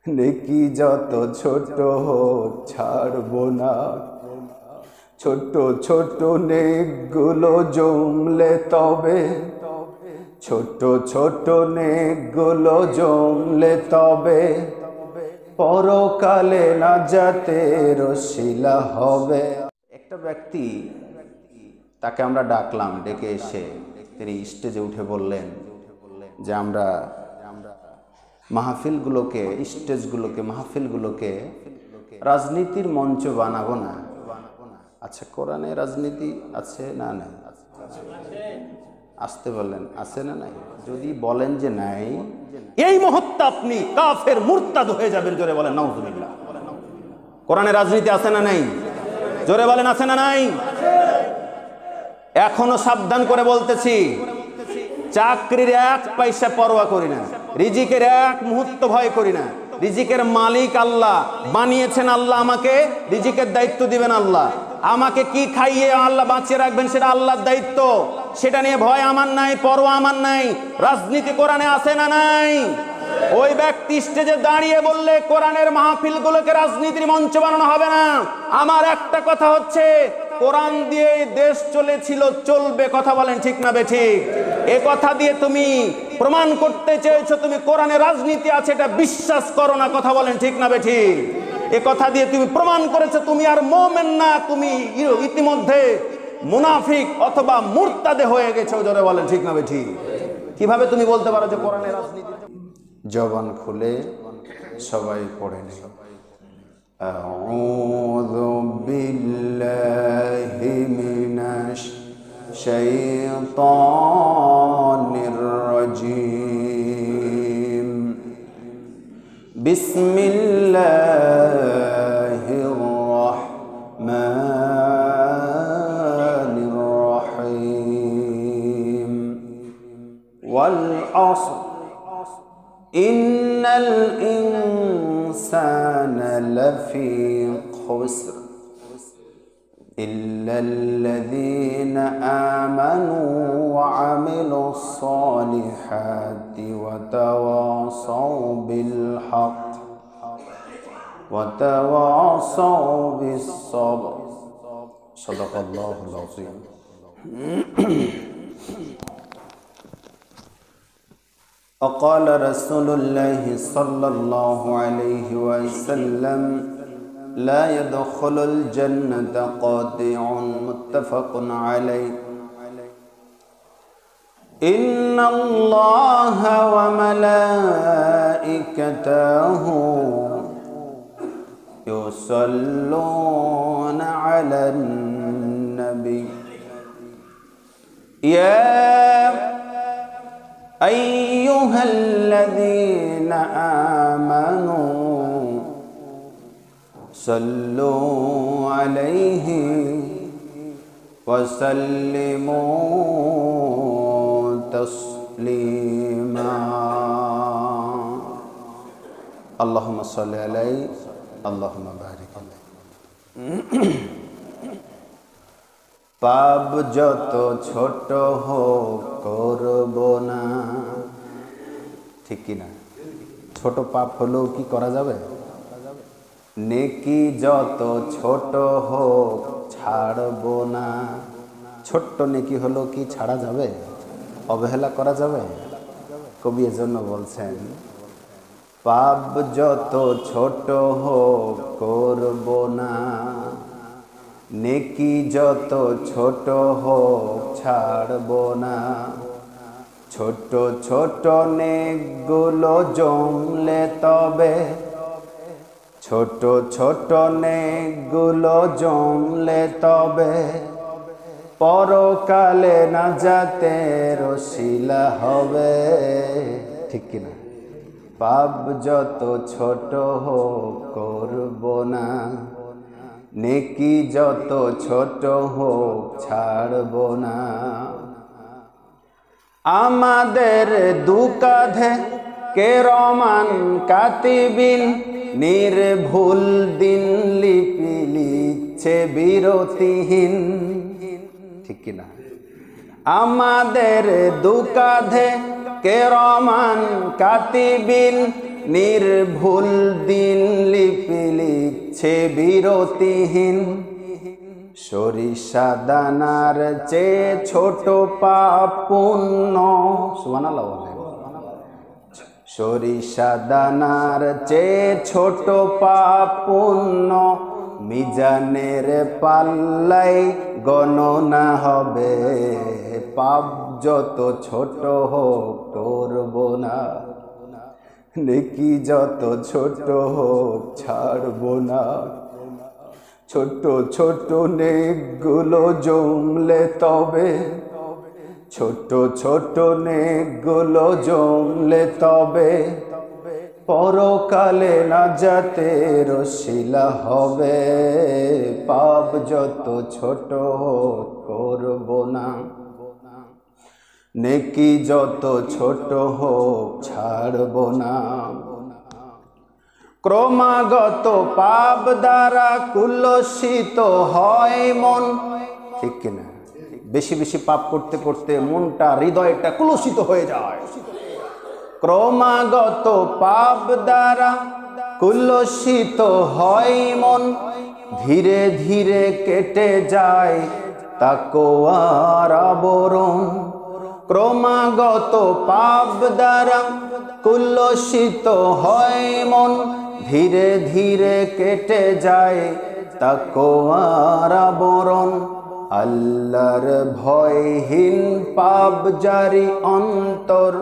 নেকি যত ছোট হোক ছাড়বো না, ছোট ছোট নেকগুলো জমলে তবে, ছোট ছোট নেকগুলো জমলে তবে পরকালে নাজাতের ওসিলা হবে। একটা ব্যক্তি, তাকে আমরা ডাকলাম, ডেকে এসে তিনি স্টেজে উঠে বললেন যে আমরা মাহফিলগুলোকে, স্টেজগুলোকে, মাহফিলগুলোকে রাজনীতির মঞ্চ বানাবো না। আচ্ছা, কোরআনে রাজনীতি আছে না নাই? আসতে বলেন, আছে না নাই? যদি বলেন যে নাই, এই মুহূর্তে আপনি কাফের মুরতাদ হয়ে যাবেন। জোরে বলেন নাউজুবিল্লাহ। কোরআনে রাজনীতি আছে না নাই? জোরে বলেন আছে না নাই? এখনো সাবধান করে বলতেছি, চাকরির এক পয়সা পরোয়া করি না, রিজিকের এক মুহূর্ত ভয় করি না। রিজিকের মালিক আল্লাহ, বানিয়েছেন আল্লাহ, আমাকে রিজিকের দায়িত্ব দিবেন আল্লাহ। আমাকে কি খাইয়ে আল্লাহ বাঁচিয়ে রাখবেন সেটা আল্লাহর দায়িত্ব। সেটা নিয়ে ভয় আমার নাই, পরোয়া আমার নাই। রাজনীতি কোরআনে আছে না নাই? ওই ব্যক্তি স্টেজে দাঁড়িয়ে বললে কোরআনের মাহফিলগুলোকে রাজনীতির মঞ্চ বানানো হবে না। আমার একটা কথা হচ্ছে, কোরআন দিয়ে দেশ চলেছিল, চলবে। কথা বলেন ঠিক না বেঠিক? এ কথা দিয়ে তুমি প্রমাণ করতে চেয়েছো তুমি কোরআনে রাজনীতি আছে, এটা বিশ্বাস করো না। কথা বলেন ঠিক না বেঠিক? এ কথা দিয়ে তুমি প্রমাণ করেছো তুমি আর মুমিন না, তুমি ইতিমধ্যে মুনাফিক অথবা মুরতাদে হয়ে গেছো। জোরে বলেন ঠিক না বেঠিক? কিভাবে তুমি বলতে পারো যে কোরআনে রাজনীতি? জবান খুলে সবাই পড়ে নেই। আউযু বিল্লাহি মিনাশ শাইতানির রাজীম। বিসমিল্লাহির রাহমানির রাহিম। ওয়াল আসর ইন্নাল ইনসানা লাফি খুসর ইল্লাল্লাযীনা আমানু ওয়া আমিলুস সালিহাতি ওয়া তাওয়াসাউ বিল হক ওয়া তাওয়াসাউ বিস সবর। সাদাকাল্লাহুল আযীম। وقال رسول الله صلى الله عليه وسلم لا يدخل الجنة قاطع. متفق عليه. إن الله وملائكته يصلون على النبي يا أيها الذين آمنوا صلوا عليه وسلموا تسليما. اللهم صل عليه اللهم بارك عليه. পাপ যত ছোট হোক করব না, ঠিক কিনা? ছোট পাপ হলেও কি করা যাবে? নেকি যত ছোট হোক ছাড়ব না। ছোট্ট নেকি হলেও কি ছাড়া যাবে? অবহেলা করা যাবে? কবি এজন্য বলছেন, পাপ যত ছোট হোক করব না, নেকি যত ছোট হোক ছাড়ব না। ছোট ছোট নেকগুলো জমলে তবে, ছোট ছোট নেকগুলো জমলে তবে পরকালে নাজাতের ওসিলা হবে। ঠিক কিনা? পাপ যত ছোট হোক করব না, নেকি যত ছোট হোক ছাড়ব না। আমাদের দুকাঁধে কেরমান কাতিবিন নির্ভুল দিন লিপি লিখছে বিরতিহীন। ঠিক কিনা? আমাদের দুকাঁধে কেরমান কাতিবিন নির্ভুল দিন লিপি লিখছে বিরতিহীন। সরিষা দানার চেয়ে ছোট পাপ পুণ্য, সুবহানাল্লাহ বলেন। সরিষা দানার চেয়ে ছোট পাপ পুণ্য, মিজানের পাল্লাই গণনা হবে। পাপ যত ছোট হোক করব না, নেকি যত ছোট হোক ছাড়ব না। ছোট ছোট নেকগুলো জমলে তবে, ছোট ছোট নেকগুলো জমলে তবে, পরকালে নাজাতের ওসিলা হবে। পাপ যত ছোট হোক করব না, নেকি যত ছোট হোক ছাড়ব না। ক্রমাগত পাপ দ্বারা কুলসিত হয় মন, ঠিক কিনা? বেশি বেশি পাপ করতে করতে মনটা, হৃদয়টা কুলসিত হয়ে যায়। ক্রমাগত পাপ দ্বারা কুলসিত হয় মন, ধীরে ধীরে কেটে যায় তাকওয়ার আবরণ। ক্রমাগত পাপ দ্বারা কুলসিত হয় মন, ধীরে ধীরে কেটে যায় তাকওয়ার আবরণ। আল্লাহর ভয়হীন পাপ জারি অন্তর,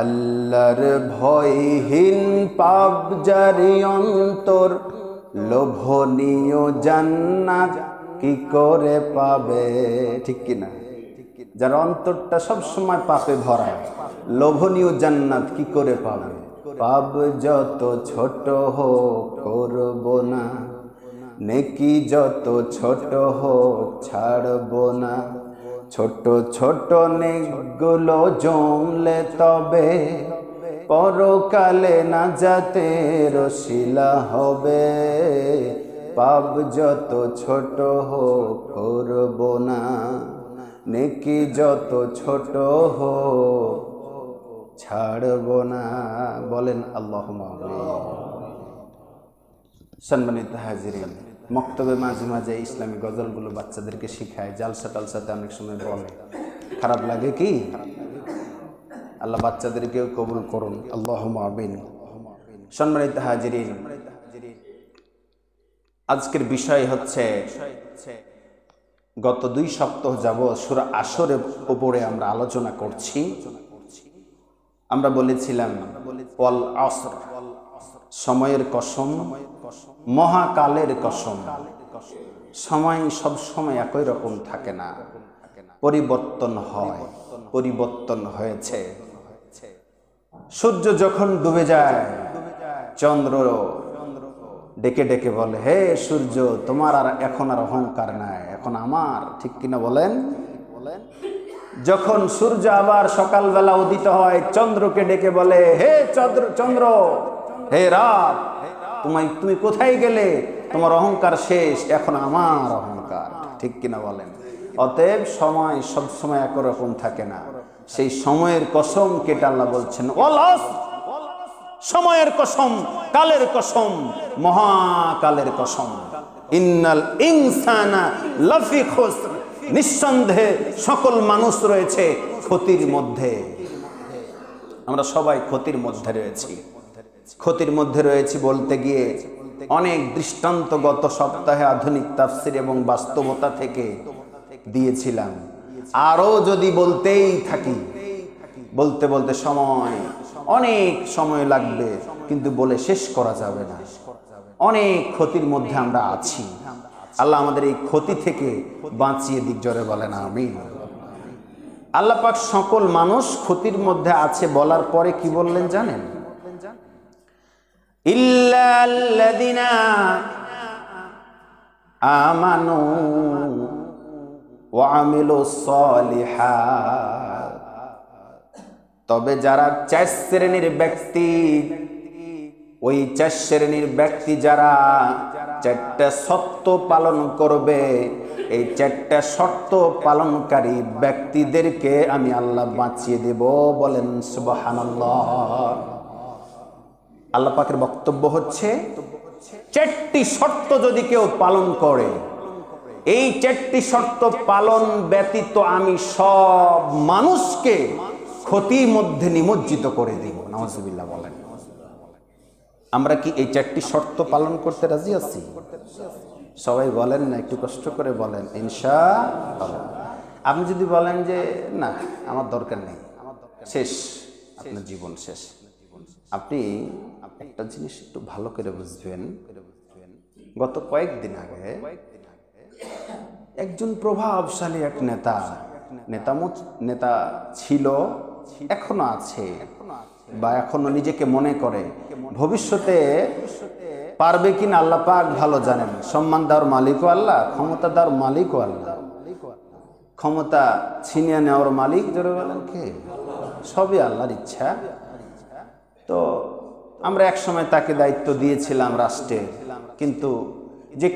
আল্লাহর ভয়হীন পাপ জারি অন্তর, লোভনীয় জান্নাত কি করে পাবে? ঠিক কিনা? যার অন্তরটা সবসময় পাপে ভরা, লোভনীয় জান্নাত কি করে পাবে? পাপ যত ছোট হোক করব না, নেকি যত ছোট হোক ছাড়ব না। ছোট ছোট নেকগুলো জমলে তবে, পরকালে নাজাতের ওসিলা হবে। পাপ যত ছোট হোক করব না, নেকি যত ছোট হোক ছাড়ব না। বলেন আল্লাহুম্মা আমিন। সম্মানিত হাজিরিন, মক্তবে মাঝে মাঝে ইসলামী গজলগুলো বাচ্চাদেরকে শিখায়, জালসা টালসাতে অনেক সময় বলে। খারাপ লাগে কি? আল্লাহ বাচ্চাদেরকেও কবুল করুন, আল্লাহুম্মা আমিন। সম্মানিত হাজিরিন, আজকের বিষয় হচ্ছে, গত 2 সপ্তাহ যাবত সূরা আসরের উপরে আমরা আলোচনা করছি। আমরা বলেছিলাম ওয়াল আসর, সময়ের কসম, মহাকালের কসম। সময় সব সময় একই রকম থাকে না, পরিবর্তন হয়, পরিবর্তন হয়েছে। সূর্য যখন ডুবে যায়, চন্দ্র ডেকে ডেকে বলে, হে সূর্য, তোমার আর এখন আর অহংকার নাই, এখন আমার। ঠিক কিনা বলেন? যখন সূর্য আবার সকালবেলা উদিত হয়, চন্দ্রকে ডেকে বলে, হে চন্দ্র, হে রাত, তুমি কোথায় গেলে? তোমার অহংকার শেষ, এখন আমার অহংকার। ঠিক কিনা বলেন? অতএব সময় সব সময় একরকম থাকে না। সেই সময়ের কসম কেটে আল্লাহ বলছেন, ওয়াল আসর, সময়ের কসম, কালের কসম, মহাকালের কসম। ইন্নাল ইনসানা লাফি খুসর, নিঃসন্দেহে সকল মানুষ রয়েছে ক্ষতির মধ্যে। আমরা সবাই ক্ষতির মধ্যে রয়েছি। ক্ষতির মধ্যে রয়েছি বলতে গিয়ে অনেক দৃষ্টান্ত গত সপ্তাহে আধুনিক তাফসীর এবং বাস্তবতা থেকে দিয়েছিলাম। আরও যদি বলতেই থাকি, বলতে বলতে অনেক সময় লাগবে, কিন্তু বলে শেষ করা যাবে না। অনেক ক্ষতির মধ্যে আমরা আছি। আল্লাহ আমাদের এই ক্ষতি থেকে বাঁচিয়ে দিক, জোরে বলেন আমিন। আল্লাহ পাক সকল মানুষ ক্ষতির মধ্যে আছে বলার পরে কি বললেন জানেন? ইল্লাল্লাযিনা আমানু ওয়া আমিলুস সলিহাত, তবে যারা 4 শ্রেণীর ব্যক্তি, ওই 4 শ্রেণীর ব্যক্তি যারা 4টা শর্ত পালন করবে, এই 4টা শর্ত পালনকারী ব্যক্তিদেরকে আমি আল্লাহ বাঁচিয়ে দেব। বলেন সুবহানাল্লাহ। আল্লাহ পাকের বক্তব্য হচ্ছে, চারটি শর্ত যদি কেউ পালন করে, এই চারটি শর্ত পালন ব্যতীত আমি সব মানুষকে ক্ষতির মধ্যে নিমজ্জিত করে দিব। নাউজুবিল্লাহ বলেন। আমরা কি এই চারটি শর্ত পালন করতে রাজি আছি? সবাই বলেন না, একটু কষ্ট করে বলেন ইনশাআল্লাহ। আপনি যদি বলেন যে না আমার দরকার নেই, শেষ, আপনার জীবন শেষ, আপনি একটা জিনিস একটু ভালো করে বুঝবেন। গত কয়েকদিন আগে একজন প্রভাবশালী এক নেতা ছিল, এখনো আছে বা এখনো নিজেকে মনে করে, ভবিষ্যতে পারবে কিনা আল্লাহ পাক ভালো জানেন। সম্মান দেওয়ার মালিকও আল্লাহ, ক্ষমতা দেওয়ার মালিকও আল্লাহ, ক্ষমতা ছিনিয়ে নেওয়ার মালিক জোরে বলেন কে? সবই আল্লাহর ইচ্ছা। তো আমরা এক সময় তাকে দায়িত্ব দিয়েছিলাম রাষ্ট্রের, কিন্তু যে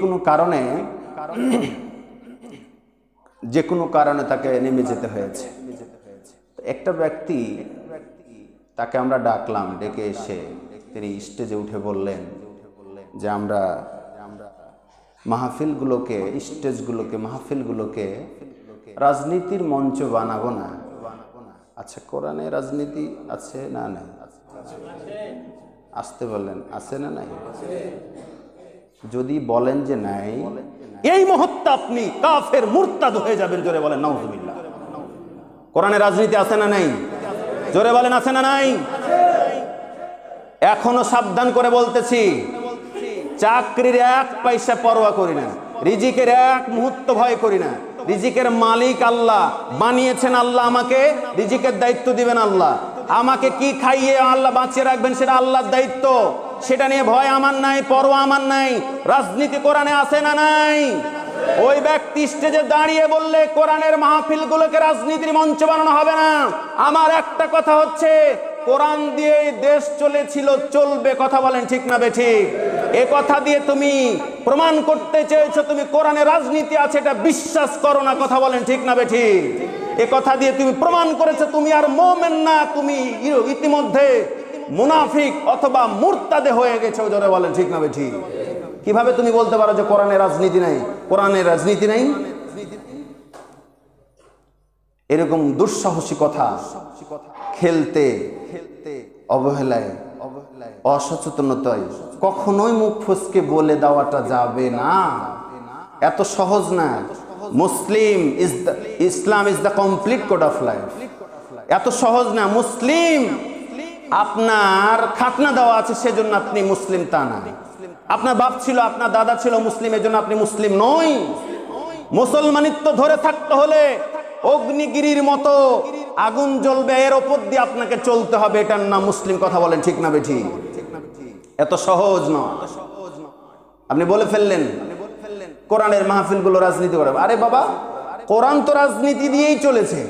কোনো কারণে তাকে নেমে যেতে হয়েছে। একটা ব্যক্তি, তাকে আমরা ডাকলাম, ডেকে এসে তিনি স্টেজে উঠে বললেন যে আমরা মাহফিলগুলোকে রাজনীতির মঞ্চ বানাবো না। আচ্ছা, কোরআনে রাজনীতি আছে না নাই? আসতে বলেন, আছে না নাই? যদি বলেন যে নাই, এই মুহূর্তে আপনি কাফের মুরতাদ হয়ে যাবেন। জোরে বলেন নাউজুবিল্লাহ। কোরআনে রাজনীতি আছে না নাই? জোরে বলেন আছে না নাই? এখনো সাবধান করে বলতেছি, চাকরির এক পয়সা পরোয়া করি না, রিজিকের এক মুহূর্ত ভয় করি না। রিজিকের মালিক আল্লাহ, বানিয়েছেন আল্লাহ আমাকে, রিজিকের দায়িত্ব দিবেন আল্লাহ। আমাকে কি খাইয়ে আল্লাহ বাঁচিয়ে রাখবেন সেটা আল্লাহর দায়িত্ব, সেটা নিয়ে ভয় আমার নাই, পরোয়া আমার নাই। রাজনীতি কোরআনে আছে না নাই? ওই ব্যক্তি স্টেজে দাঁড়িয়ে বললে কোরআনের মাহফিলগুলোকে রাজনীতির মঞ্চ বানানো হবে না। আমার একটা কথা হচ্ছে, কোরআন দিয়ে দেশ চলেছিল, চলবে। কথা বলেন ঠিক না বেঠিক? এ কথা দিয়ে তুমি প্রমাণ করতে চেয়েছো তুমি কোরআনে রাজনীতি আছে, এটা বিশ্বাস করো না। কথা বলেন ঠিক না বেঠিক? এ কথা দিয়ে তুমি প্রমাণ করেছো তুমি আর মুমিন না, তুমি ইতিমধ্যে মুনাফিক অথবা মুরতাদে হয়ে গেছো। জোরে বলেন ঠিক না বেঠিক? কিভাবে তুমি বলতে পারো যে কোরআনে রাজনীতি নাই? কোরআনে রাজনীতি নাই। এরকম দুঃসাহসী কথা খেলতে অবহেলায়, অসচেতনতায় কখনোই মুখ ফসকে বলে দেওয়াটা যাবে না। এত সহজ না। Islam is the complete code of life. এত সহজ না। মুসলিম আপনার খাতনা দেওয়া আছে সেজন্য আপনি মুসলিম তা না। আপনার বাপ ছিল, আপনার দাদা ছিল মুসলিম, এজন্য আপনি মুসলিম নই। মুসলমানিত্ব ধরে থাকতে হলে অগ্নিগিরির মতো আগুন জ্বলবে, এর ওপর দিয়ে আপনাকে চলতে হবে, এটার নাম মুসলিম। কথা বলেন ঠিক না বেঠিক? এত সহজ নয়। আপনি বলে ফেললেন কোরআনের মাহফিলগুলো রাজনীতি করে। আরে বাবা, কোরআন তো রাজনীতি দিয়েই চলেছে।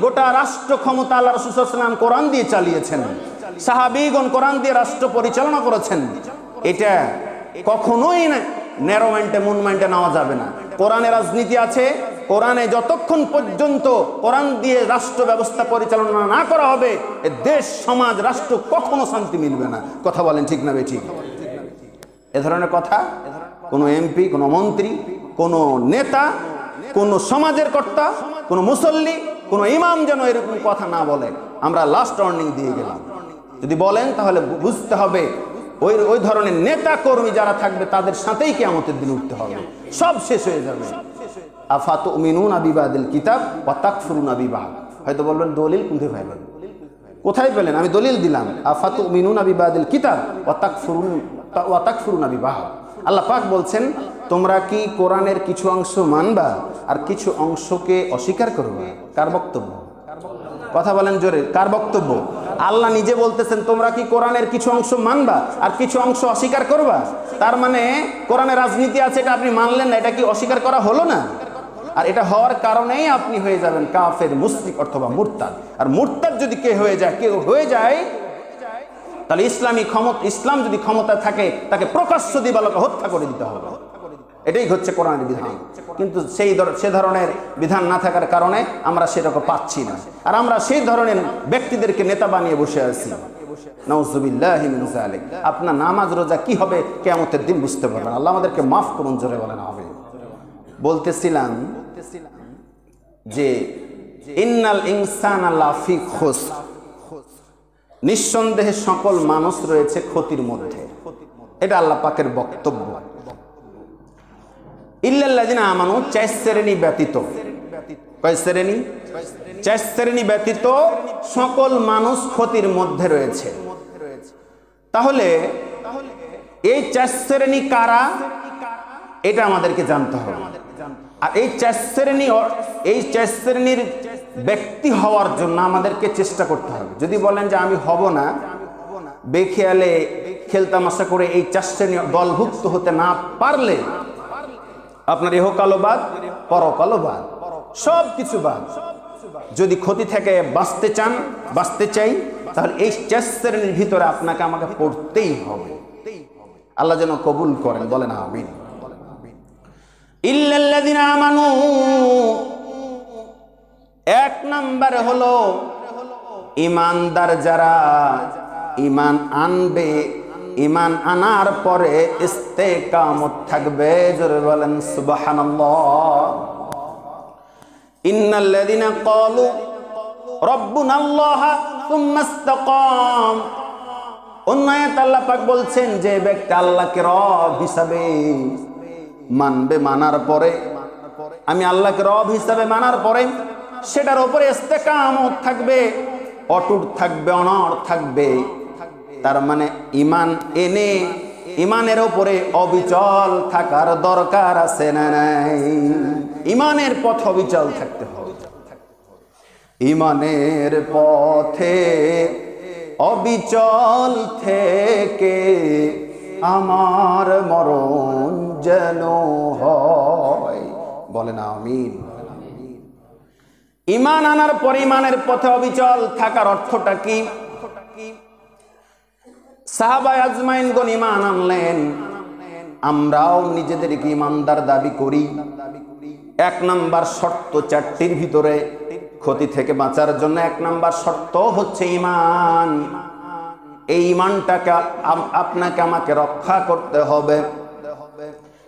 গোটা রাষ্ট্র ক্ষমতা আল্লাহ রাসূল সাল্লাল্লাহু আলাইহি ওয়াসাল্লাম কোরআন দিয়ে চালিয়েছেন, সাহাবীগণ কোরআন দিয়ে রাষ্ট্র পরিচালনা করেছেন। এটা কখনোই না ন্যারো মাইন্ডে, মুন মাইন্ডে নেওয়া যাবে না। কোরআনে রাজনীতি আছে। কোরআনে যতক্ষণ পর্যন্ত কোরআন দিয়ে রাষ্ট্র ব্যবস্থা পরিচালনা না করা হবে, এ দেশ, সমাজ, রাষ্ট্র কখনো শান্তি মিলবে না। কথা বলেন ঠিক না বেঠিক? এ ধরনের কথা কোনো এমপি, কোনো মন্ত্রী, কোনো নেতা, কোনো সমাজের কর্তা, কোনো মুসল্লি, কোনো ইমাম যেন এরকম কথা না বলে। আমরা লাস্ট ওয়ার্নিং দিয়ে গেলাম। যদি বলেন তাহলে বুঝতে হবে ওই ধরনের নেতা কর্মী যারা থাকবে তাদের সাথেই কিয়ামতের দিন উঠতে হবে, সব শেষ হয়ে যাবে। আফাতুমিনুনা বিবাদিল কিতাব ওয়া তাকফুরুনা বিবাদ। হয়তো বলবেন দলিল কোথায় পেলেন? আমি দলিল দিলাম। আফাতুমিনুনা বিবাদিল কিতাব ওয়া তাকফুরুনা বিবাদ। আল্লাহ পাক বলছেন, তোমরা কি কোরআনের কিছু অংশ মানবা আর কিছু অংশকে অস্বীকার করবে? কার বক্তব্য? কথা বলেন জোরে, কার বক্তব্য? আল্লাহ নিজে বলতেছেন, তোমরা কি কোরআনের কিছু অংশ মানবা আর কিছু অংশ অস্বীকার করবা। তার মানে কোরআনে রাজনীতি আছে, এটা আপনি মানলেন না, এটা কি অস্বীকার করা হলো না? আর এটা হওয়ার কারণেই আপনি হয়ে যাবেন কাফের, মুশরিক অথবা মুরতাদ। আর মুরতাদ যদি কেউ হয়ে যায় তাহলে ইসলাম যদি ক্ষমতা থাকে তাকে প্রকাশ্য দিবালোকে হত্যা করে দিতে হবে। এটাই হচ্ছে কোরআনের বিধান। কিন্তু সে ধরনের বিধান না থাকার কারণে আমরা সেরকম পাচ্ছি না। আর আমরা সেই ধরনের ব্যক্তিদেরকে নেতা বানিয়ে বসে আছি। নাউযুবিল্লাহি মিন যালিক। আপনার নামাজ রোজা কি হবে কিয়ামতের দিন বুঝতে পারবেন। আল্লাহ আমাদেরকে মাফ করুন, জোরে বলেন আমিন। বলতেছিলাম যে ইন্নাল ইনসানা লাফি খুসর, নিঃসন্দেহে সকল মানুষ রয়েছে ক্ষতির মধ্যে। এটা আল্লাহ পাকের বক্তব্য। ইল্লাল্লাযিনা আমানু, 4 শ্রেণী ব্যতীত। কয় শ্রেণী? 4 শ্রেণী ব্যতীত সকল মানুষ ক্ষতির মধ্যে রয়েছে। তাহলে এই 4 শ্রেণী কারা, এটা আমাদেরকে জানতে হবে। আর এই 4 শ্রেণীর ব্যক্তি হওয়ার জন্য আমাদেরকে চেষ্টা করতে হবে। যদি বলেন যে আমি হব না, বেখেয়ালে খেলতামাশা করে এই 4 শ্রেণী দলভুক্ত হতে না পারলে আপনার ইহকালও বাদ, পরকালও বাদ, সব কিছু বাদ। যদি ক্ষতি থেকে বাঁচতে চাই, তাহলে এই 4 শ্রেণীর ভিতরে আপনাকে আমাকে পড়তেই হবে। আল্লাহ যেন কবুল করেন, বলেন আমিন। ইল্লাল্লাযিনা আমানু, 1 নাম্বার হলো ঈমানদার যারা ঈমান আনবে, ঈমান আনার পরে ইস্তেকামত থাকবে। জোরে বলেন সুবহানাল্লাহ। ইন্নাল্লাযিনা ক্বালু রাব্বুনাল্লাহ সুম্মা ইসতাকাম, অন্য আয়াতে আল্লাহ পাক বলছেন যে ব্যক্তি আল্লাহকে রব হিসাবে মানবে, মানার পরে, আমি আল্লাহকে রব হিসাবে মানার পরে সেটার উপরে ইস্তেকামত থাকবে, অটুট থাকবে, অনড় থাকবে। তার মানে ঈমান এনে ঈমানের উপরে অবিচল থাকার দরকার আছে না নাই? ঈমানের পথ অবিচল থাকতে হবে। ঈমানের পথে অবিচল থেকে আমার মরণ যেন হয়, বলেন আমিন। ঈমান আনার পর ঈমানের পথে অবিচল থাকার অর্থটা কি? সাহাবা আজমাইনগণ ঈমান আনলেন, আমরাও নিজেদেরকে ঈমানদার দাবি করি। 1 নাম্বার শর্ত 4টির ভিতরে ক্ষতি থেকে বাঁচার জন্য 1 নাম্বার শর্ত হচ্ছে ঈমান। এই ঈমানটাকে আপনাকে আমাকে রক্ষা করতে হবে।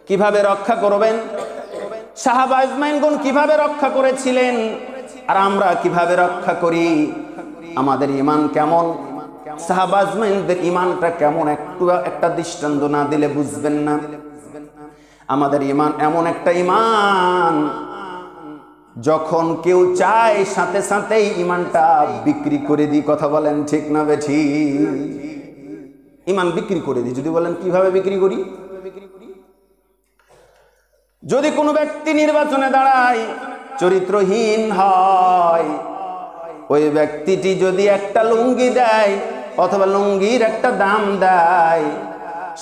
কিভাবে রক্ষা করবেন? সাহাবা আজমাইনগণ কিভাবে রক্ষা করেছিলেন আর আমরা কিভাবে রক্ষা করি? আমাদের ঈমান কেমন, সাহাবা আজমাইনদের ঈমানটা কেমন, একটা দৃষ্টান্ত না দিলে বুঝবেন না। আমাদের ঈমান এমন একটা ঈমান, যখন কেউ চায় সাথে সাথেই ঈমানটা বিক্রি করে দিই। কথা বলেন ঠিক না বেঠিক? ঈমান বিক্রি করে দিই। যদি বলেন কিভাবে বিক্রি করি? যদি কোনো ব্যক্তি নির্বাচনে দাঁড়ায়, চরিত্রহীন হয়, ওই ব্যক্তিটি যদি একটা লুঙ্গি দেয় অথবা লুঙ্গির একটা দাম দেয়,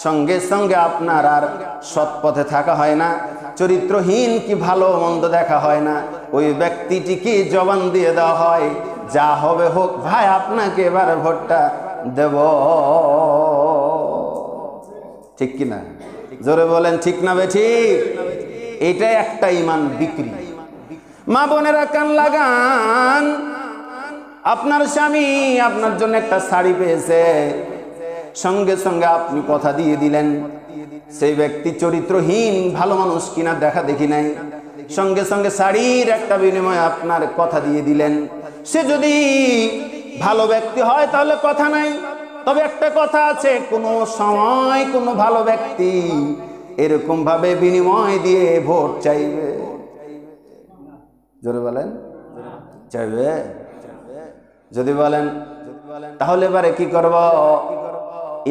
সঙ্গে সঙ্গে আপনার আর সৎ পথে থাকা হয় না, চরিত্রহীন কি ভালো মন্দ দেখা হয় না, ওই ব্যক্তিটিকে জবান দিয়ে দেওয়া হয়, যা হবে হোক ভাই, আপনাকে এবার ভোটটা দেব। ঠিক কিনা? জোরে বলেন ঠিক না বেঠিক? এটাই একটা ঈমান বিক্রি। মা বোনেরা কান লাগান, আপনার স্বামী আপনার জন্য একটা শাড়ি পেয়েছে, সঙ্গে সঙ্গে আপনি কথা দিয়ে দিলেন। সেই ব্যক্তি চরিত্রহীন, ভালো মানুষ কিনা দেখা দেখি নাই, সঙ্গে সঙ্গে শাড়ির একটা বিনিময়ে আপনার কথা দিয়ে দিলেন। সে যদি ভালো ব্যক্তি হয় তাহলে কথা নাই, তবে একটা কথা আছে, কোনো সময় কোনো ভালো ব্যক্তি এরকম ভাবে বিনিময় দিয়ে ভোট চাইবে। জোরে বলেন চাইবে? যদি বলেন তাহলে এবারে কি করব?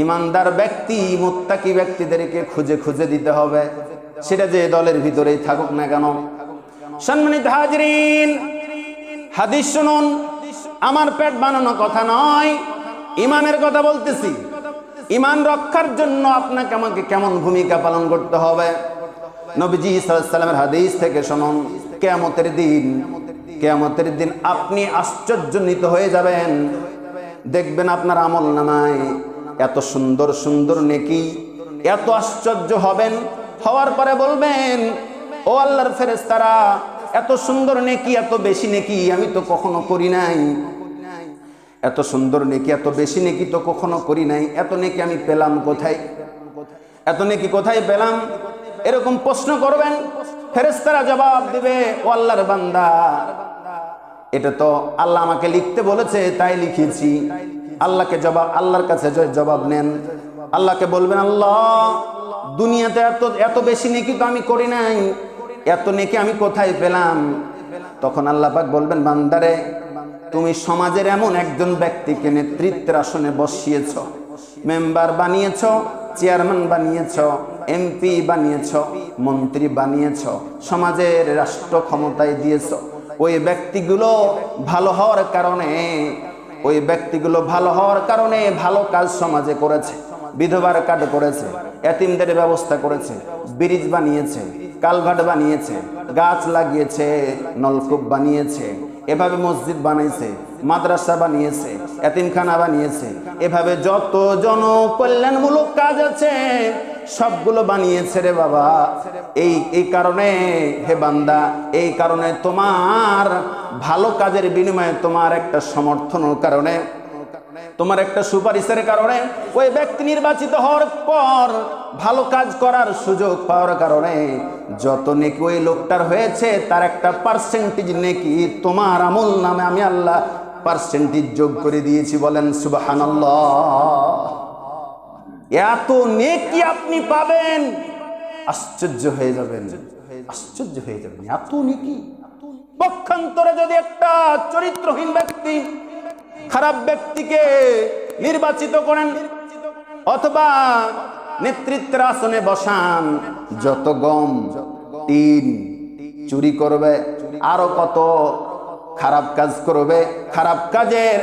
ঈমানদার ব্যক্তি, মুত্তাকি ব্যক্তিদেরকে খুঁজে খুঁজে দিতে হবে, সেটা যে দলের ভিতরেই থাকুক না কেন। সম্মানিত হাজরিন, হাদিস শুনুন, আমার পেট বানানো কথা নয়, ঈমানের কথা বলতেছি। ঈমান রক্ষার জন্য আপনাকে আমাকে কেমন ভূমিকা পালন করতে হবে? নবীজি সাল্লাল্লাহু আলাইহি ওয়াসাল্লামের হাদিস থেকে শুনুন। কিয়ামতের দিন আপনি আশ্চর্যান্বিত হয়ে যাবেন, দেখবেন আপনার আমল নামায় এত সুন্দর সুন্দর নেকি, এত আশ্চর্য হবেন। হওয়ার পরে বলবেন, ও আল্লাহর ফেরেশতারা, এত সুন্দর নেকি, এত বেশি নেকি আমি তো কখনো করি নাই। এত সুন্দর নেকি, এত বেশি নেকি তো কখনো করি নাই, এত নেকি আমি পেলাম কোথায়, এত নেকি কোথায় পেলাম? এরকম প্রশ্ন করবেন, ফেরেশতারা জবাব দিবে, ও আল্লাহর বান্দা, এটা তো আল্লাহ আমাকে লিখতে বলেছে তাই লিখেছি। আল্লাহর কাছে জবাব নেন, আল্লাহকে বলবেন, আল্লাহ দুনিয়াতে এত বেশি নেকি তো আমি করি নাই, এত নেকি আমি কোথায় পেলাম? তখন আল্লাহ পাক বলবেন, বান্দারে তুমি সমাজের এমন একজন ব্যক্তিকে নেতৃত্বের আসনে বসিয়েছ, মেম্বার বানিয়েছ, চেয়ারম্যান বানিয়েছ, এমপি বানিয়েছ, মন্ত্রী বানিয়েছ, সমাজের রাষ্ট্র ক্ষমতায় দিয়েছ। ওই ব্যক্তিগুলো ভালো হওয়ার কারণে ভালো কাজ সমাজে করেছে, বিধবার কার্ড করেছে, এতিমদের ব্যবস্থা করেছে, ব্রিজ বানিয়েছে, কালভার্ট বানিয়েছে, গাছ লাগিয়েছে, নলকূপ বানিয়েছে, এভাবে মসজিদ বানাইছে, মাদ্রাসা বানিয়েছে, এতিমখানা বানিয়েছে, এভাবে যত জনকল্যাণমূলক কাজ আছে সবগুলো বানিয়েছে রে বাবা। এই কারণে হে বান্দা, এই কারণে তোমার ভালো কাজের বিনিময়ে তোমার একটা সমর্থনের কারণে, তোমার একটা সুপারিশের কারণে ওই ব্যক্তি নির্বাচিত হওয়ার পর ভালো কাজ করার সুযোগ পাওয়ার কারণে যত নেকি ওই লোকটার হয়েছে তার একটা পার্সেন্টেজ নেকি তোমার আমল নামে আমি আল্লাহ পার্সেন্টেজ যোগ করে দিয়েছি। বলেন সুবহানাল্লাহ। এত নেকি আপনি পাবেন, আশ্চর্য হয়ে যাবেন, আশ্চর্য হয়ে যাবেন, এত নেকি। পক্ষান্তরে যদি একটা চরিত্রহীন ব্যক্তি, খারাপ ব্যক্তিকে নির্বাচিত করেন অথবা নেতৃত্বের আসনে বসান, যত গম টিন চুরি করবে, আরো কত খারাপ কাজ করবে, খারাপ কাজের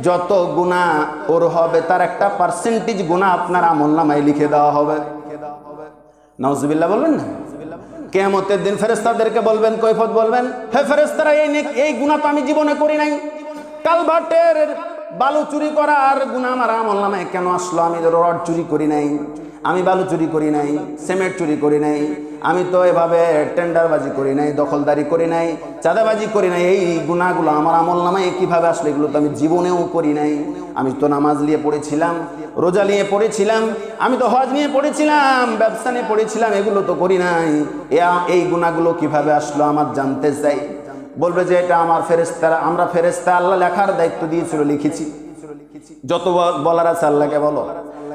যত গুনাহ ওর হবে তার একটা পার্সেন্টেজ গুনাহ আপনার আমলনামায় লিখে দেওয়া হবে। নাউজুবিল্লাহ বলবেন না? কিয়ামতের দিন ফেরেশতাদেরকে বলবেন, কৈফত বলবেন, হে ফেরেশতারা এই গুনাহ তো আমি জীবনে করি নাই, কালভার্টের বালু চুরি করার গুনাহ আমার আমলনামায় কেন আসলো? আমি রড চুরি করি নাই, আমি বালু চুরি করি নাই, সিমেন্ট চুরি করি নাই, আমি তো এভাবে টেন্ডারবাজি করি নাই, দখলদারি করি নাই, চাঁদাবাজি করি নাই, এই গুনাহগুলো আমার আমলনামায় কিভাবে আসলে? এগুলো তো আমি জীবনেও করি নাই। আমি তো নামাজ নিয়ে পড়েছিলাম, রোজা নিয়ে পড়েছিলাম, আমি তো হজ নিয়ে পড়েছিলাম, ব্যবসা নিয়ে পড়েছিলাম, এগুলো তো করি নাই, এই গুনাহগুলো কিভাবে আসলো আমার জানতে চাই। বলবে যে এটা আমার ফেরেশতারা, আমরা ফেরেশতা, আল্লাহ লেখার দায়িত্ব দিয়েছিল, লিখেছি। যত বলার আছে আল্লাহকে বলো,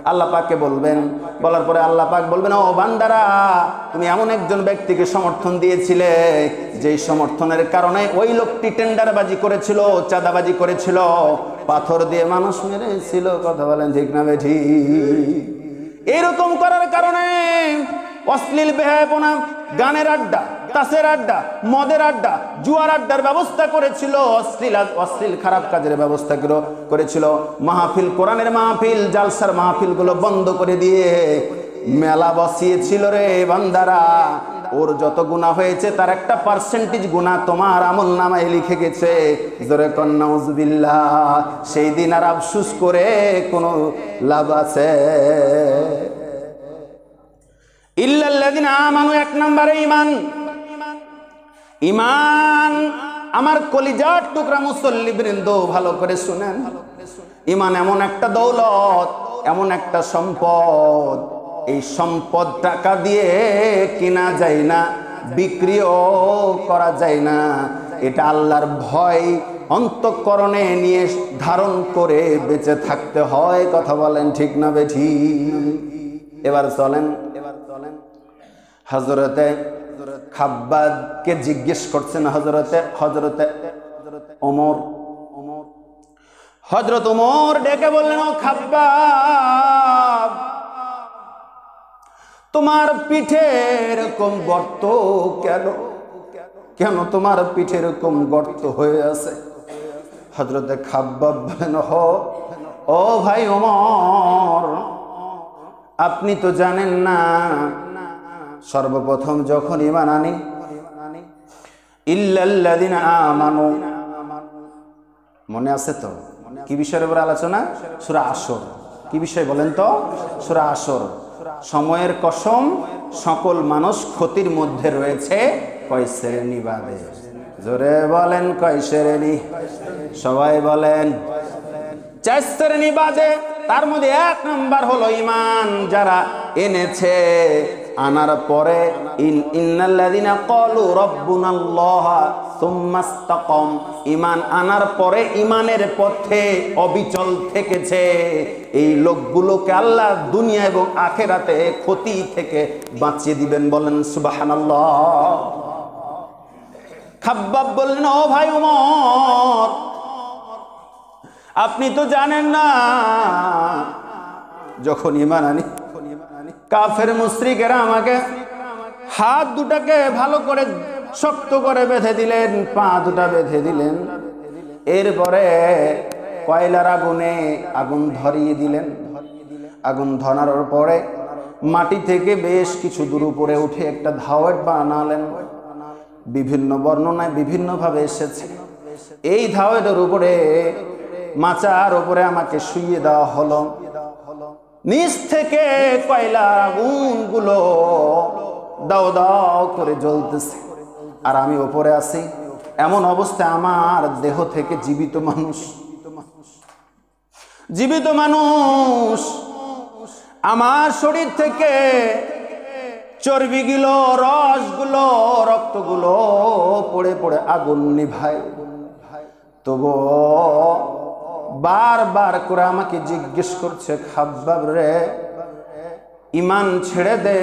আল্লাহ পাককে বলবেন। বলার পরে আল্লাহ পাক বলবেন, ও বান্দারা, তুমি এমন একজন ব্যক্তিকে সমর্থন দিয়েছিলে যেই সমর্থনের কারণে ওই লোকটি টেন্ডারবাজি করেছিল, চাঁদাবাজি করেছিল, পাথর দিয়ে মানুষ মেরেছিল। কথা বলেন ঠিক না বেঠিক? এইরকম করার কারণে অশ্লীল বেহায়াপনা, গানের আড্ডা, তাসের আড্ডা, মদের আড্ডা, জুয়ার আড্ডার ব্যবস্থা করেছিল, অশ্লীল খারাপ কাজের ব্যবস্থা করেছিল, মাহফিল, কোরআনের মাহফিল, জালসার মাহফিল গুলো বন্ধ করে দিয়ে মেলা বসিয়েছিল রে বান্দারা। ওর যত গুনাহ হয়েছে তার একটা পার্সেন্টেজ গুনাহ তোমার আমলনামায় লিখে গেছে। জোরে কন নাউজুবিল্লাহ। সেই দিন আর আফসোস করে কোনো লাভ আছে? ইল্লাল্লাযিনা আমানু, এক নম্বরে ঈমান। ঈমান আমার কলিজার টুকরা মুসল্লিবৃন্দ ভালো করে শুনেন, ঈমান এমন একটা দৌলত, এমন একটা সম্পদ, এই সম্পদ টাকা দিয়ে কেনা যায় না, বিক্রিও করা যায় না। এটা আল্লাহর ভয় অন্তঃকরণে নিয়ে ধারণ করে বেঁচে থাকতে হয়। কথা বলেন ঠিক না বেঠিক? এবার চলেন হযরতে খাব্বাবকে জিজ্ঞেস করছেন হযরত ওমর ডেকে বললেন, ও খাব্বাব, তোমার পিঠে এরকম গর্ত কেন? কেন তোমার পিঠে এরকম গর্ত হয়ে আছে? হযরতে খাব্বাব বলেন, ও ভাই ওমর, আপনি তো জানেন না, সর্বপ্রথম যখন ঈমান আনি, ইল্লাল্লাযিনা আমানু, মনে আছে তো কি বিষয়ের উপর আলোচনা? সূরা আসর। কি বিষয় বলেন তো? সূরা আসর। সময়ের কসম, সকল মানুষ ক্ষতির মধ্যে রয়েছে কয় শ্রেণী বাদে। জোরে বলেন কয় শ্রেণী? সবাই বলেন চার শ্রেণী বাদে, তার মধ্যে এক নাম্বার হলো ঈমান যারা এনেছে, আনার পরে ইন্নাল্লাযিনা ক্বালু রাব্বুনাল্লাহ সুম্মা ইসতাকাম, ঈমান আনার পরে ঈমানের পথে অবিচল থেকেছে, এই লোকগুলোকে আল্লাহ দুনিয়া এবং আখিরাতে ক্ষতি থেকে বাঁচিয়ে দিবেন। বলেন সুবহানাল্লাহ। খাব্বাব বললেন, ও ভাই ওমর, আপনি তো জানেন না, যখন ঈমান আনি কাফের মুশরিকেরা আমাকে হাত দুটাকে ভালো করে শক্ত করে বেঁধে দিলেন, পা দুটা বেঁধে দিলেন, এরপরে কয়লার আগুনে আগুন ধরিয়ে দিলেন। আগুন ধরানোর পরে মাটি থেকে বেশ কিছু দূর উপরে উঠে একটা ধাওয়াত বানালেন। বিভিন্ন বর্ণনায় বিভিন্নভাবে এসেছে। এই ধাওয়াতের উপরে, মাচার উপরে আমাকে শুইয়ে দেওয়া হলো। নিচ থেকে কয়লার আগুনগুলো দাও দাও করে জ্বলতেছে, আর আমি উপরে আছি। এমন অবস্থায় আমার দেহ থেকে জীবিত মানুষ আমার শরীর থেকে চর্বিগুলো, রসগুলো, রক্তগুলো পড়ে পড়ে আগুন নিভায়। তবু বারবার করে আমাকে জিজ্ঞেস করছে, খাব্বাব রে, ঈমান ছেড়ে দে,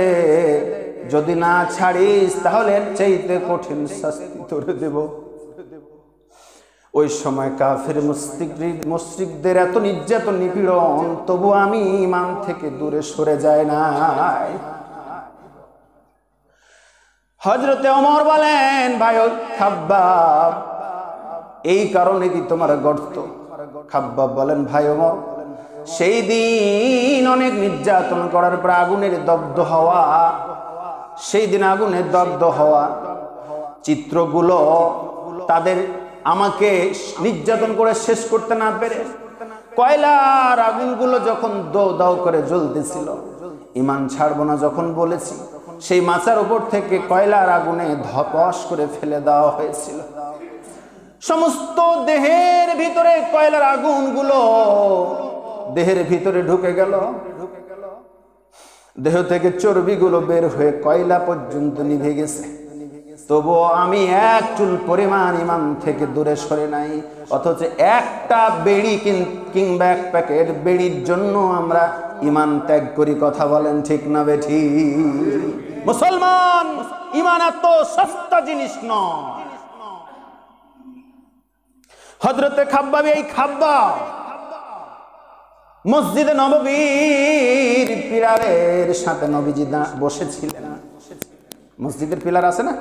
যদি না ছাড়িস তাহলে এর চাইতে কঠিন শাস্তি তোরে দেব। ওই সময় কাফের মুশরিকদের এত নির্যাতন নিপীড়ন, তবু আমি ঈমান থেকে দূরে সরে যায় না। হযরতে ওমর বলেন, ভাই খাব্বাব, এই কারণে কি তোমার গর্ত? খাব্বাব বলেন, ভাই ওমর, সেই দিন অনেক নির্যাতন করার পর আগুনের দগ্ধ হওয়া, সেই দিন আগুনের দগ্ধ হওয়া চিত্রগুলো, তাদের আমাকে নির্যাতন করে শেষ করতে না পেরে কয়লার আগুনগুলো যখন দৌ দাও করে জ্বলতেছিল, ঈমান ছাড়বো না যখন বলেছি, সেই মাচার উপর থেকে কয়লার আগুনে ধপাস করে ফেলে দেওয়া হয়েছিল। সমস্ত দেহের ভিতরে কয়লার আগুনগুলো দেহের ভিতরে ঢুকে গেল। দেহ থেকে চর্বিগুলো বের হয়ে কয়লা পর্যন্ত নিভে গেছে। তবুও আমি এক চুল পরিমাণ ঈমান থেকে দূরে সরে নাই। অথচ একটা বেড়ি কিংবা এক প্যাকেট বেড়ির জন্য আমরা ঈমান ত্যাগ করি। কথা বলেন ঠিক না বেঠি? মুসলমান, ঈমান এত সস্তা জিনিস নয়। হযরতে খাব্বাব, এই খাব্বাব মসজিদে নববীর পিলারের সাথে নবীজি বসেছিলেন। মসজিদের পিলার আছে না?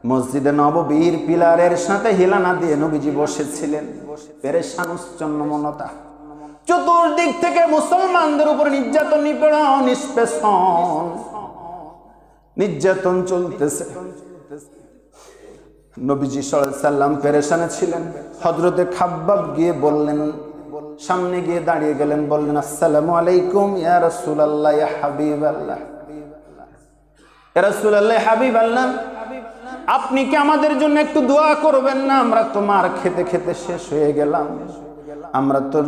মসজিদে নববীর পিলারের সাথে হিলানা দিয়ে নবীজি বসেছিলেন। পেরেশান মনতা, চতুর্দিক থেকে মুসলমানদের উপর নির্যাতন, নিপীড়ন, নিষ্পেষণ, নির্যাতন চলতেছে। নবীজি সাল্লাল্লাহু আলাইহি সাল্লাম পেরেশানে ছিলেন। হযরতে খাব্বাব গিয়ে বললেন, সামনে গিয়ে দাঁড়িয়ে গেলেন, বললেন, আসসালামু আলাইকুম ইয়া রাসূলুল্লাহ, ইয়া হাবিবাল্লাহ, ইয়া রাসূলুল্লাহ, হাবিবাল্লাহ, আপনি কি আমাদের জন্য একটু দোয়া করবেন না? আমরা তো মার খেতে খেতে শেষ হয়ে গেলাম, আমরা তো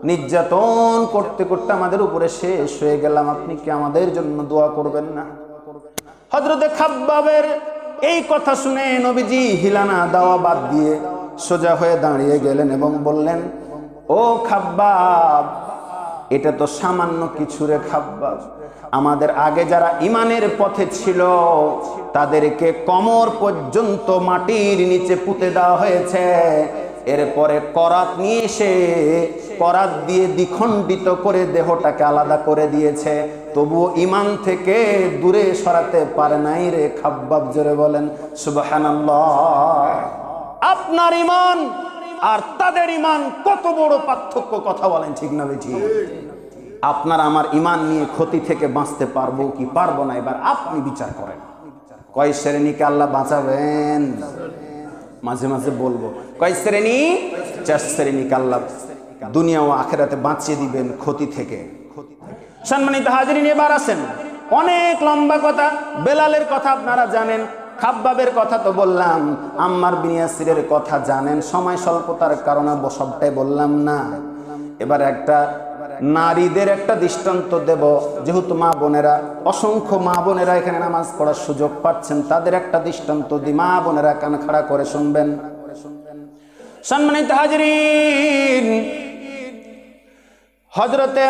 নির্যাতন করতে করতে আমাদের উপরে শেষ হয়ে গেলাম, আপনি কি আমাদের জন্য দোয়া করবেন না? হযরতে খাব্বাবের এই কথা শুনে নবীজি হিলানা দেওয়া বাদ দিয়ে সোজা হয়ে দাঁড়িয়ে গেলেন এবং বললেন, ও খাব্বাব, এটা তো সামান্য কিছু রে খাব্বাব। আমাদের আগে যারা ঈমানের পথে ছিল তাদেরকে কোমর পর্যন্ত মাটির নিচে পুঁতে দেওয়া হয়েছে। এরপরে করাত নিয়ে এসে করাত দিয়ে দ্বিখণ্ডিত করে দেহটাকে আলাদা করে দিয়েছে, তবুও ঈমান থেকে দূরে সরাতে পারে নাই রে খাব্বাব। জোরে বলেন সুবহানাল্লাহ। আপনার ঈমান আর তাদের ঈমান কত বড় পার্থক্য! কথা বলেন ঠিক না বেঠিক? আপনার আমার ঈমান নিয়ে ক্ষতি থেকে বাঁচতে পারবো কি পারবো না, এবার আপনি বিচার করেন। কয় শ্রেণীকে আল্লাহ বাঁচাবেন? মাঝে মাঝে বলবো, কয় শ্রেণী? 4 শ্রেণীকে আল্লাহ দুনিয়া ও আখিরাতে বাঁচিয়ে দিবেন ক্ষতি থেকে। সম্মানিত হাজিরিন, এবার আসেন, অনেক লম্বা কথা। বেলালের কথা আপনারা জানেন, খাব্বাবের কথা তো বললাম, আম্মার বিন ইয়াসিরের কথা জানেন। সময় স্বল্পতার কারণে সবটাই বললাম না। এবার একটা নারীদের একটা দৃষ্টান্ত দেব, যেহেতু মা বোনেরা, অসংখ্য মা বোনেরা এখানে নামাজ পড়ার সুযোগ পাচ্ছেন, তাদের একটা দৃষ্টান্ত দি, মা বোনেরা কান খাড়া করে শুনবেন। সম্মানিত হাজরিন, হযরতে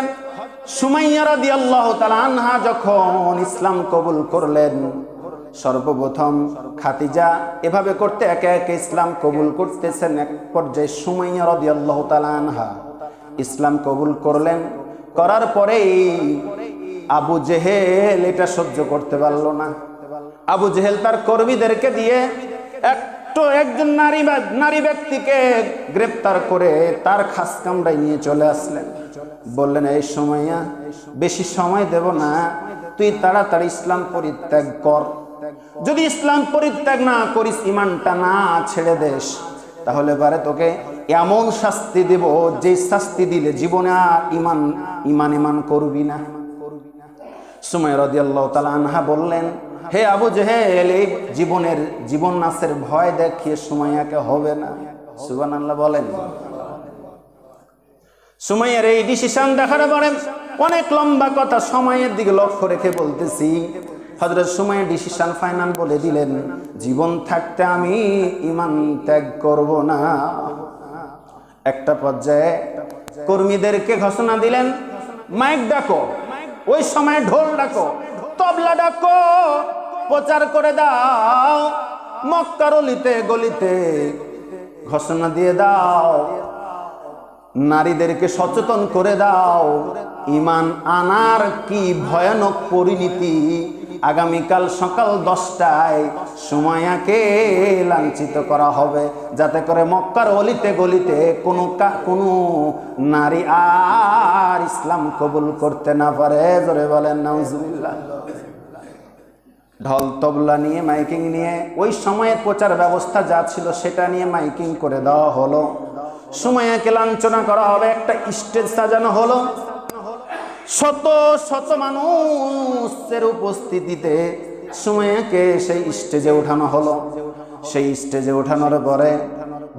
সুমাইয়া রাদিয়াল্লাহু তাআলা আনহা যখন ইসলাম কবুল করলেন, সর্বপ্রথম খাদিজা এভাবে করতে একে একে ইসলাম কবুল করতেছেন। এক পর্যায়ে সুমাইয়া রাদিয়াল্লাহু তাআলা আনহা ইসলাম কবুল করলেন। করার পরেই আবু জেহেল এটা সহ্য করতে পারল না। আবু জেহেল তার কর্মীদেরকে দিয়ে একজন নারী ব্যক্তিকে গ্রেফতার করে তার খাস কামরায় নিয়ে চলে আসলেন। বললেন, এই সুমাইয়া, বেশি সময় দেব না, তুই তাড়াতাড়ি ইসলাম পরিত্যাগ কর। যদি ইসলাম পরিত্যাগ না করিস, ইমানটা না ছেড়ে দেশ, তাহলে বারে তোকে এমন শাস্তি দেব যে শাস্তি দিলে জীবনে আর ইমান করবি না। সুমাইয়া রাদিয়াল্লাহু তাআলা আনহা বললেন, হে আবু জেহেল, এই জীবন নাশের ভয় দেখিয়ে সুমাইয়াকে হবে না। সুবহানাল্লাহ বলেন। সুমাইয়ার এই ডিসিশন দেখার পরে অনেক লম্বা কথা, সময়ের দিকে লক্ষ্য রেখে বলতেছি, হযরত সুমাইয়া ডিসিশন ফাইনাল বলে দিলেন, জীবন থাকতে আমি ঈমান ত্যাগ করব না। একটা পর্যায়ে কর্মীদেরকে ঘোষণা দিলেন, মাইক ডাকো, ওই সময় ঢোল ডাকো, তবলা ডাকো, প্রচার করে দাও, মক্কার অলিতে গলিতে ঘোষণা দিয়ে দাও, নারীদেরকে সচেতন করে দাও, ঈমান আনার কি ভয়ানক পরিণতি। আগামীকাল সকাল 10টায় সুমাইয়াকে লাঞ্ছিত করা হবে, যাতে করে মক্কার অলিতে গলিতে কোনো নারী আর ইসলাম কবুল করতে না পারে। জোরে বলেন নাউজুবিল্লাহ। ঢোল তবলা নিয়ে, মাইকিং নিয়ে, ওই সময়ের প্রচার ব্যবস্থা যা ছিল সেটা নিয়ে মাইকিং করে দেওয়া হলো। সুমাইয়াকে লাঞ্ছনা করা হবে, একটা স্টেজ সাজানো হলো, শত শত মানুষের উপস্থিতিতে সুমাইয়াকে সেই স্টেজে ওঠানো হলো। সেই স্টেজে ওঠানোর পরে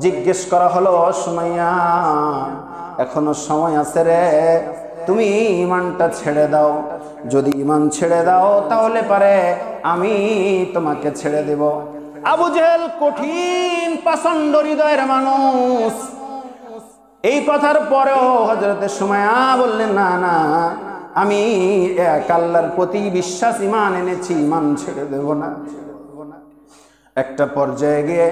জিজ্ঞেস করা হলো, সুমাইয়া, এখনো সময় আছে রে, তুমি ঈমানটা ছেড়ে দাও। যদি ঈমান ছেড়ে দাও তাহলে পারে আমি তোমাকে ছেড়ে দেব। আবু জেহেল কঠিন প্রচন্ড হৃদয়ের মানুষ। এই কথার পরেও হযরতে সুমাইয়া বললেন, না না, আমি এক আল্লাহর প্রতি বিশ্বাস, ঈমান এনেছি, ঈমান ছেড়ে দেব না। একটা পর্যায়ে গিয়ে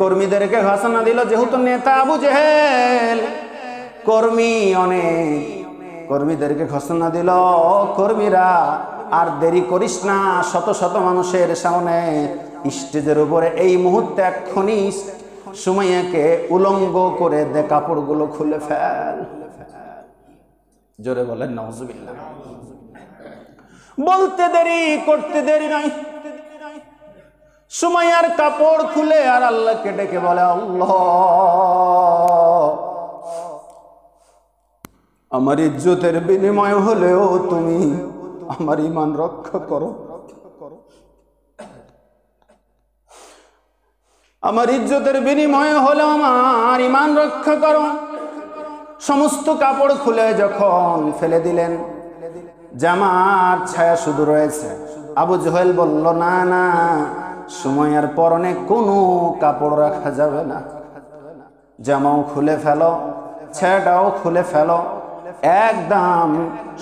কর্মীদেরকে ঘোষণা দিল, যেহেতু নেতা আবু জেহেল, কর্মী অনেক, কর্মীদেরকে ঘোষণা দিল, কর্মীরা আর দেরি করিস না, শত শত মানুষের সামনে স্টেজের উপরে এই মুহূর্তে এক্ষুনি সুমাইয়াকে উলঙ্গ করে দে, কাপড়গুলো খুলে ফেল। জোরে বলেন নাউজুবিল্লাহ। বলতে দেরি, করতে দেরি নাই, সুমাইয়ার কাপড় খুলে আর আল্লাহকে ডেকে বলে, আল্লাহ, আমার ইজ্জতের বিনিময় হলেও তুমি আমার ঈমান রক্ষা করো। আমার ইজ্জতের বিনিময় হলো আমার ঈমান রক্ষা করো। সমস্ত কাপড় খুলে যখন ফেলে দিলেন, জামার ছায়া শুধু রয়েছে। আবু জেহেল বলল, না না, সুমাইয়ার পরনে কোনো কাপড় রাখা যাবে না, জামাও খুলে ফেলো, ছায়াটাও খুলে ফেলো। একদম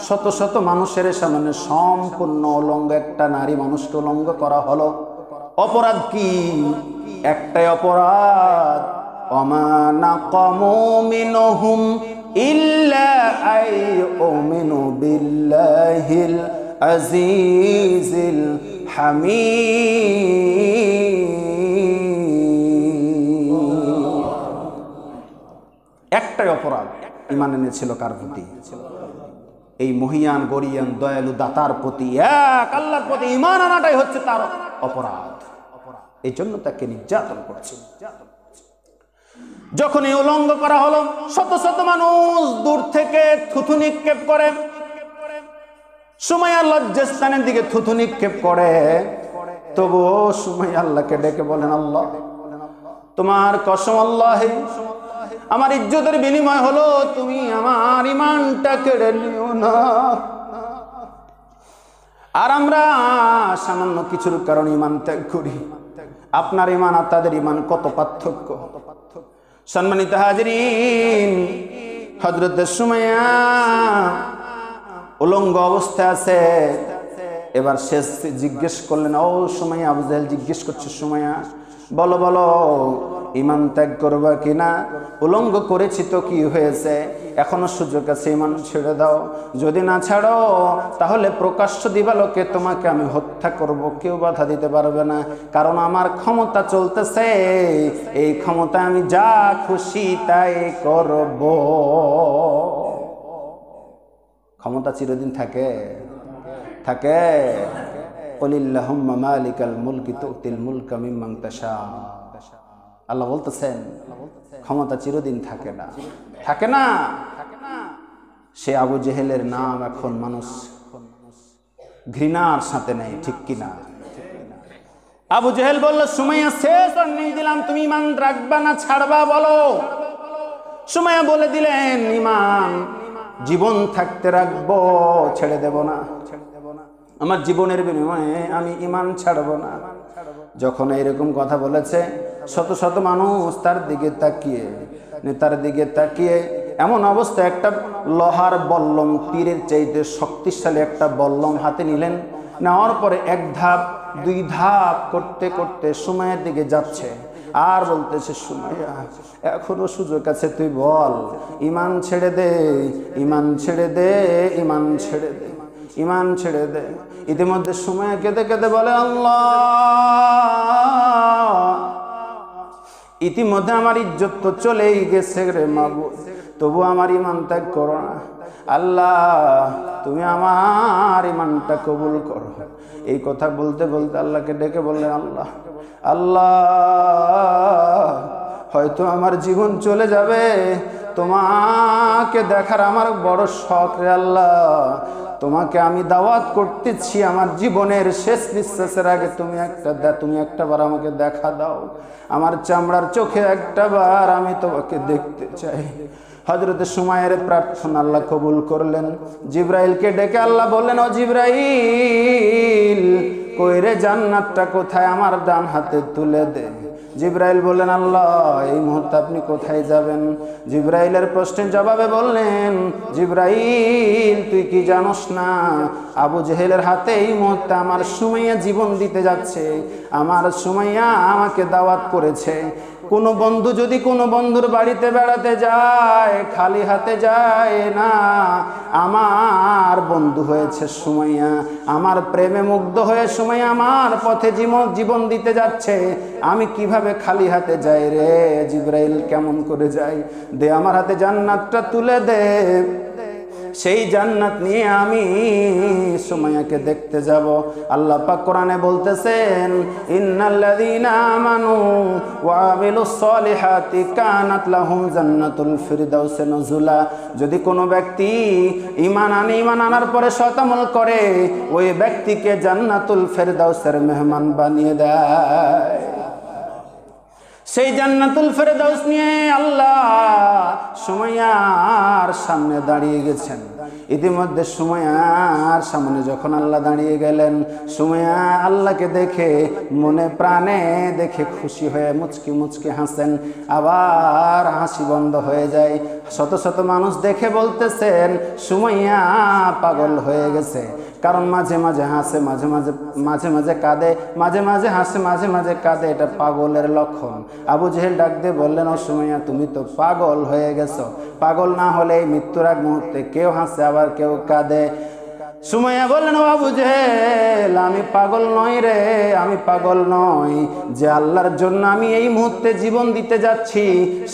শত শত মানুষের সামনে সম্পূর্ণ উলঙ্গ একটা নারী মানুষকে উলঙ্গ করা হলো। অপরাধ কি? একটাই অপরাধ, ওমা নাকামু মিনহুম ইল্লা আইয়ুমিনু বিল্লাহিল আজিজিল হামিদ। একটাই অপরাধ ঈমান এনেছিল কার প্রতি? এই মহিয়ান গরিয়ান দয়ালু দাতার প্রতি, এক আল্লাহর প্রতি ঈমান আনাটাই হচ্ছে তার অপরাধ। এই জন্য তাকে নির্যাতন করছে। যখন এই উলঙ্গ করা হলো, শত শত মানুষ দূর থেকে থুথু নিক্ষেপ করে, সুমাইয়া লজ্জাস্থানের দিকে থুথু নিক্ষেপ করে। তবুও সুমাইয়া আল্লাহকে ডেকে বলেন, আল্লাহ, তোমার কসম, আল্লাহ, আমার ইজ্জতের বিনিময় হলো তুমি আমার ঈমানটা কেড়ে নিও না। আর আমরা সামান্য কিছুর কারণে ঈমান ত্যাগ করি। আপনার ঈমান আর তাদের ঈমান কত পার্থক্য। সম্মানিত হাজিরিন, হযরত সুমাইয়া উলঙ্গ অবস্থায় আছে। এবার শেষ জিজ্ঞেস করলেন, ও সুমাইয়া, আবু জাহেল জিজ্ঞেস করছে, সুমাইয়া বলো বলো, ঈমান ত্যাগ করবা কিনা? উলঙ্গ করেছি তো কি হয়েছে, এখনো সুযোগ আছে, ঈমান ছেড়ে দাও। যদি না ছাড়ো তাহলে প্রকাশ্য দিবালোকে তোমাকে আমি হত্যা করব, কেউ বাধা দিতে পারবে না, কারণ আমার ক্ষমতা চলতেছে, এই ক্ষমতা আমি যা খুশি তাই করব। ক্ষমতা চিরদিন থাকে? থাকে? কুলিল্লাহুম্মা মালিকাল মুলকি তুতিল মুলকা মিম্মান তাশা। আল্লাহ বলতেছেন ক্ষমতা চিরদিন থাকে না, থাকে না। সে আবু জেহেলের নাম এখন মানুষ ঘৃণার সাথে নেই, ঠিক কিনা? আবু জেহেল বলল, সুমাইয়া শেষ ওয়ার্নিং দিলাম, তুমি ঈমান রাখবা না ছাড়বা বলো। সুমাইয়া বলে দিলেন, ঈমান জীবন থাকতে রাখবো, ছেড়ে দেব না। আমার জীবনের বিনিময়ে আমি ঈমান ছাড়ব না। যখন এরকম কথা বলেছে, শত শত মানুষ তার দিকে তাকিয়ে এমন অবস্থা, একটা লোহার বল্লম, তীরের চাইতে শক্তিশালী একটা বল্লম হাতে নিলেন। নেওয়ার পরে এক ধাপ দুই ধাপ করতে করতে সুমাইয়ার দিকে যাচ্ছে আর বলতেছে, সুমাইয়া এখনো সুযোগ আছে, তুই বল, ঈমান ছেড়ে দে, ঈমান ছেড়ে দে, ঈমান ছেড়ে দে, ঈমান ছেড়ে দে। ইতিমধ্যে সুমাইয়া কেঁদে কেঁদে বলে, আল্লাহ, ইতিমধ্যে আমার ইজ্জত তো চলেই গেছে রে মাবুদ, তবু আমার ঈমান ত্যাগ করো না। আল্লাহ, তুমি আমার ঈমানটা কবুল করো। এই কথা বলতে বলতে আল্লাহকে ডেকে বললেন, আল্লাহ, আল্লাহ, হয়তো আমার জীবন চলে যাবে, তোমাকে দেখার আমার বড় শখ রে আল্লাহ। তোমাকে আমি দাওয়াত করতেছি, আমার জীবনের শেষ নিঃশ্বাসের আগে তুমি একটাবার আমাকে দেখা দাও, আমার চামড়ার চোখে একটাবার আমি তোমাকে দেখতে চাই। হযরত সুমাইয়ার প্রার্থনা আল্লাহ কবুল করলেন। জিবরাইলকে ডেকে আল্লাহ বললেন, ও জিবরাইল, কই রে, জান্নাতটা কোথায়, আমার ডান হাতে তুলে দে। জিবরাইল বললেন, আল্লাহ, এই মুহূর্তে আপনি কোথায় যাবেন? জিবরাইলের প্রশ্নের জবাবে বললেন, জিবরাইল, তুই কি জানোস না, আবু জেহেলের হাতে এই মুহূর্তে আমার সুমাইয়া জীবন দিতে যাচ্ছে। আমার সুমাইয়া আমাকে দাওয়াত করেছে। কোনো বন্ধু যদি কোনো বন্ধুর বাড়িতে বেড়াতে যায়, খালি হাতে যায় না। আমার বন্ধু হয়েছে সুমাইয়া, আমার প্রেমে মুগ্ধ হয়ে সুমাইয়া আমার পথে জীবন দিতে যাচ্ছে। আমি কিভাবে খালি হাতে যাই রে? জিবরাইল, কেমন করে যাই? দে আমার হাতে জান্নাতটা তুলে দে, সেই জান্নাত নিয়ে আমি সুমাইয়াকে দেখতে যাব। আল্লাহ পাক কোরআনে বলতেছেন, ইন্নাল্লাযীনা আমানু ওয়া আমিলুস সলিহাতি কানাত লাহুম জান্নাতুল ফিরদাউসি নুজুলা। যদি কোনো ব্যক্তি ঈমান আনার পরে সৎ আমল করে, ওই ব্যক্তিকে জান্নাতুল ফিরদাউসের মেহমান বানিয়ে দেয়। সেই জান্নাতুল ফেরদাউস নিয়ে আল্লাহ সুমাইয়ার সামনে দাঁড়িয়ে গেছেন। ইতিমধ্যে সুমাইয়ার সামনে যখন আল্লাহ দাঁড়িয়ে গেলেন, সুমাইয়া আল্লাহকে দেখে মনে প্রাণে দেখে খুশি হয়ে মুচকি মুচকি হাসেন, আবার হাসি বন্ধ হয়ে যায়। শত শত মানুষ দেখে বলতেছেন, সুমাইয়া পাগল হয়ে গেছে, কারণ মাঝে মাঝে হাসে, মাঝে মাঝে কাঁদে, মাঝে মাঝে হাসে, মাঝে মাঝে কাঁদে, এটা পাগলের লক্ষণ। আবু জেহেল ডাক দিয়ে বললেন, ও সুমাইয়া, তুমি তো পাগল হয়ে গেছো। পাগল না হলে এই মৃত্যুর আগ মুহূর্তে কেউ হাসে আবার কেউ কাঁদে। সুমাইয়া বললেন, ও আবু জেহেল, আমি পাগল নই রে, আমি পাগল নই। যে আল্লাহর জন্য আমি এই মুহূর্তে জীবন দিতে যাচ্ছি,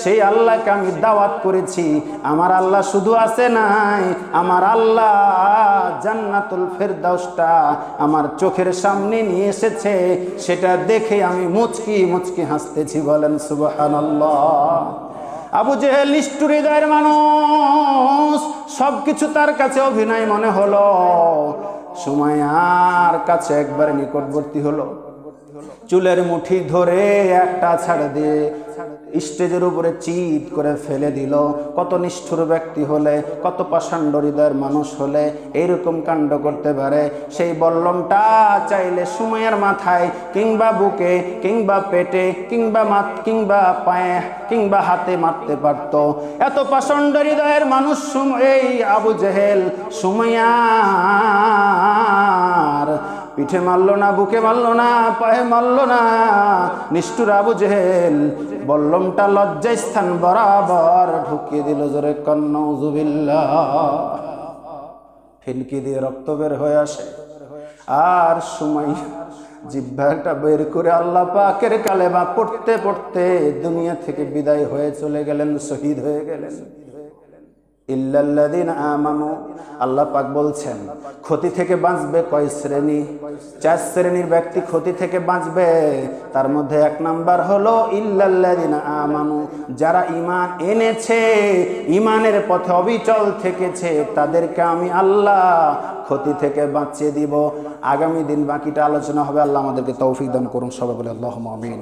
সেই আল্লাহকে আমি দাওয়াত করেছি। আমার আল্লাহ শুধু আছে নাই, আমার আল্লাহ জান্নাতুল ফেরদাউসটা আমার চোখের সামনে নিয়ে এসেছে, সেটা দেখে আমি মুচকি মুচকি হাসতেছি। বলেন সুবহানাল্লাহ। আবু জেহেল নিষ্ঠুর হৃদয়ের মানুষ, সবকিছু তার কাছে অভিনয় মনে হলো। সুমাইয়ার কাছে একবারে নিকটবর্তী হলো, চুলের মুঠি ধরে একটা ছাড় দিয়ে স্টেজের উপরে চিৎ করে ফেলে দিল। কত নিষ্ঠুর ব্যক্তি হলে, কত পাষাণ্ড হৃদয়ের মানুষ হলে এইরকম কাণ্ড করতে পারে? সেই বল্লমটা চাইলে সুমাইয়ার মাথায় কিংবা বুকে কিংবা পেটে কিংবা পায়ে কিংবা হাতে মারতে পারত। এত পাষাণ্ড হৃদয়ের মানুষ এই আবু জেহেল সুমাইয়ার পিঠে মারলো না, বুকে মারলো না, পায়ে মারলো না। নিষ্ঠুর আবু জেহেল বল্লমটা লজ্জাস্থান বরাবর ঢুকিয়ে দিল। জোরে নাউযুবিল্লাহ। ফিনকি দিয়ে রক্ত বের হয়ে আসে। আর সুমাইয়া জিহ্বাটা বের করে আল্লাহ পাকের কালেমা পড়তে পড়তে দুনিয়া থেকে বিদায় হয়ে চলে গেলেন, শহীদ হয়ে গেলেন। ইল্লাল্লাযিনা আমানু, আল্লাহ পাক বলছেন ক্ষতি থেকে বাঁচবে কয় শ্রেণী? 4 শ্রেণীর ব্যক্তি ক্ষতি থেকে বাঁচবে। তার মধ্যে 1 নাম্বার হলো ইল্লাল্লাযিনা আমানু, যারা ঈমান এনেছে, ঈমানের পথে অবিচল থেকেছে, তাদেরকে আমি আল্লাহ ক্ষতি থেকে বাঁচিয়ে দিব। আগামী দিন বাকিটা আলোচনা হবে। আল্লাহ আমাদেরকে তৌফিক দান করুন। সবাই বলে আল্লাহুম্মা আমিন।